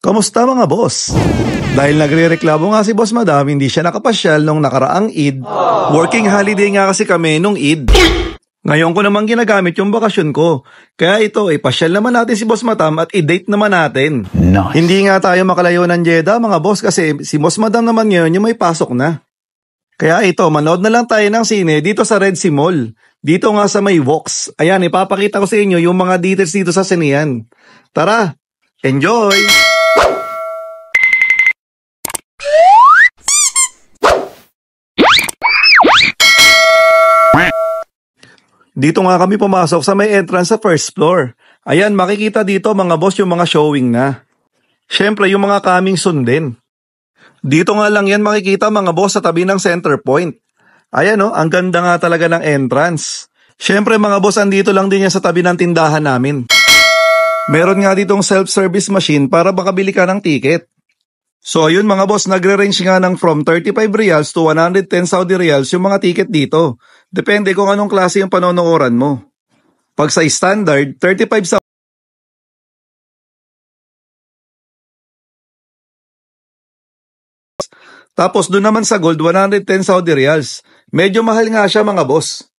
Kamusta mga boss? Dahil nagrereklamo nga si Boss Madam, hindi siya nakapasyal nung nakaraang Eid. Working holiday nga kasi kami nung Eid. Ngayon ko naman ginagamit yung bakasyon ko. Kaya ito, pasyal naman natin si Boss Madam at i-date naman natin. Nice. Hindi nga tayo makalayo ng Jeddah mga boss kasi si Boss Madam naman ngayon yung may pasok na. Kaya ito, manood na lang tayo ng sine dito sa Red Sea Mall. Dito nga sa may Vox. Ayan, ipapakita ko sa inyo yung mga details dito sa sinehan. Tara, enjoy! Dito nga kami pumasok sa may entrance sa first floor. Ayan, makikita dito mga boss yung mga showing na. Siyempre yung mga coming soon din. Dito nga lang yan makikita mga boss sa tabi ng center point. Ayan ang ganda nga talaga ng entrance. Siyempre mga boss, andito lang din yan sa tabi ng tindahan namin. Meron nga ditong self-service machine para makabili ka ng ticket. So ayun mga boss, nagre-range nga ng from 35 reals to 110 Saudi reals yung mga ticket dito. Depende kung anong klase yung panonooran mo. Pag sa standard, 35 Saudi. Tapos doon naman sa gold, 110 Saudi reals. Medyo mahal nga siya mga boss.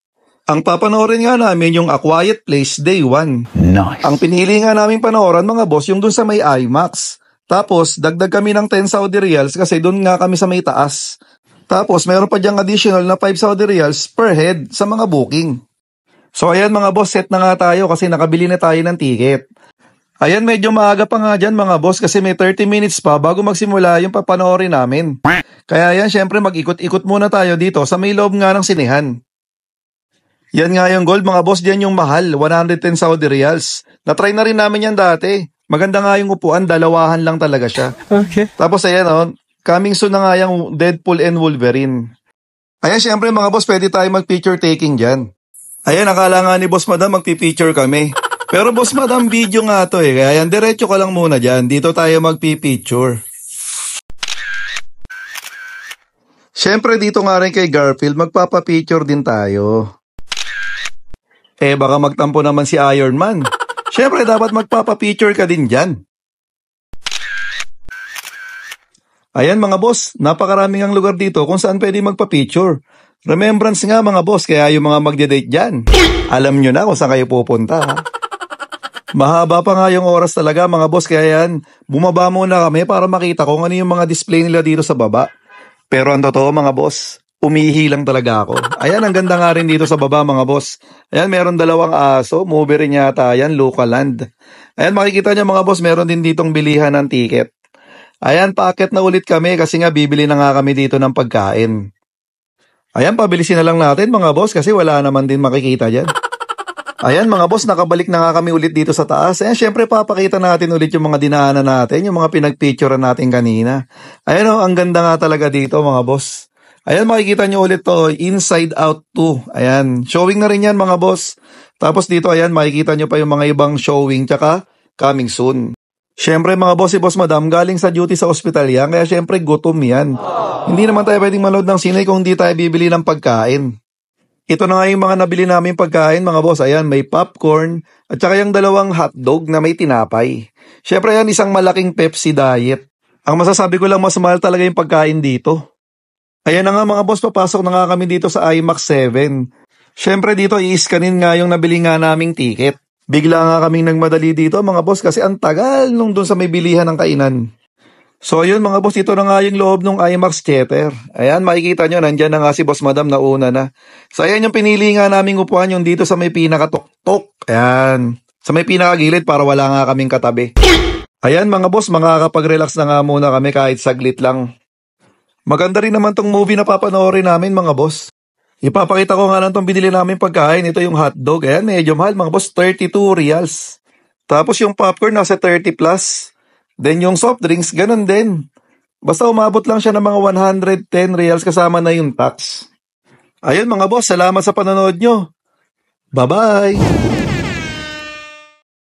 Ang papanoorin nga namin yung A Quiet Place Day 1. Nice. Ang pinili nga namin panooran mga boss yung doon sa may IMAX. Tapos, dagdag kami ng 10 Saudi reals kasi doon nga kami sa may taas. Tapos, meron pa diyang additional na 5 Saudi reals per head sa mga booking. So, ayan mga boss, set na nga tayo kasi nakabili na tayo ng ticket. Ayan, medyo maaga pa nga dyan mga boss kasi may 30 minutes pa bago magsimula yung papanoorin namin. Kaya yan, syempre mag-ikot-ikot muna tayo dito sa may loob nga ng sinehan. Yan nga yung gold mga boss, dyan yung mahal, 110 Saudi reals. Na-try na rin namin yan dati. Maganda nga yung upuan, dalawahan lang talaga siya. Okay. Tapos ayan coming soon na nga yung Deadpool and Wolverine. Ayan, syempre mga boss, pwede tayo mag-picture taking dyan. Ayan, akala nga ni Boss Madam magpipicture kami. Pero Boss Madam, video nga to Kaya yan, diretso ka lang muna dyan. Dito tayo magpipicture. Syempre dito nga rin kay Garfield, magpapapicture din tayo. Baka magtampo naman si Iron Man. Siyempre, dapat magpapapicture ka din dyan. Ayan mga boss, napakaraming ang lugar dito kung saan pwede magpapicture. Remembrance nga mga boss, kaya yung mga magde-date dyan, alam nyo na kung saan kayo pupunta. Mahaba pa nga yung oras talaga mga boss, kaya yan, bumaba muna kami para makita kung ano yung mga display nila dito sa baba. Pero ang totoo mga boss, umihi lang talaga ako. Ayan, ang ganda nga rin dito sa baba mga boss. Ayan, meron dalawang aso. Movie rin yata yan, Lucaland. Ayan, makikita nyo mga boss, meron din ditong bilihan ng ticket. Ayan, paakyat na ulit kami kasi nga bibili na nga kami dito ng pagkain. Ayan, pabilisin na lang natin mga boss kasi wala naman din makikita dyan. Ayan mga boss, nakabalik na nga kami ulit dito sa taas. Ayan, syempre papakita natin ulit yung mga dinaanan natin, yung mga pinagpicturean natin kanina. Ayan ang ganda nga talaga dito mga boss. Ayan, makikita nyo ulit to, Inside Out 2. Ayan, showing na rin yan mga boss. Tapos dito, ayan, makikita nyo pa yung mga ibang showing, tsaka coming soon. Siyempre mga boss, si Boss Madam, galing sa duty sa ospital yan, kaya siyempre gutom yan. Hindi naman tayo pwedeng manood ng sine kung hindi tayo bibili ng pagkain. Ito na nga yung mga nabili namin pagkain mga boss. Ayan, may popcorn, at saka yung dalawang hotdog na may tinapay. Siyempre yan, isang malaking Pepsi Diet. Ang masasabi ko lang, mas mahal talaga yung pagkain dito. Ayan na nga mga boss, papasok na nga kami dito sa IMAX 7. Siyempre dito, i-scanin nga yung nabili nga naming ticket. Bigla nga kaming nagmadali dito mga boss kasi ang tagal nung dun sa may bilihan ng kainan. So ayun mga boss, ito na nga yung loob ng IMAX Theater. Ayan, makikita nyo, nandyan na nga si Boss Madam na una na. So ayan yung pinili nga naming upuan, yung dito sa may pinakatuktok. Ayan, sa may pinakagilid para wala nga kaming katabi. Ayan mga boss, makakapag-relax na nga muna kami kahit saglit lang. Maganda rin naman tong movie na papanoorin namin mga boss. Ipapakita ko nga lang tong binili namin pagkain. Ito yung hotdog. Ayan, medyo mahal mga boss, 32 reals. Tapos yung popcorn nasa 30 plus. Then yung soft drinks, ganun din. Basta umabot lang siya ng mga 110 reals kasama na yung tax. Ayun mga boss, salamat sa panonood nyo. Bye-bye!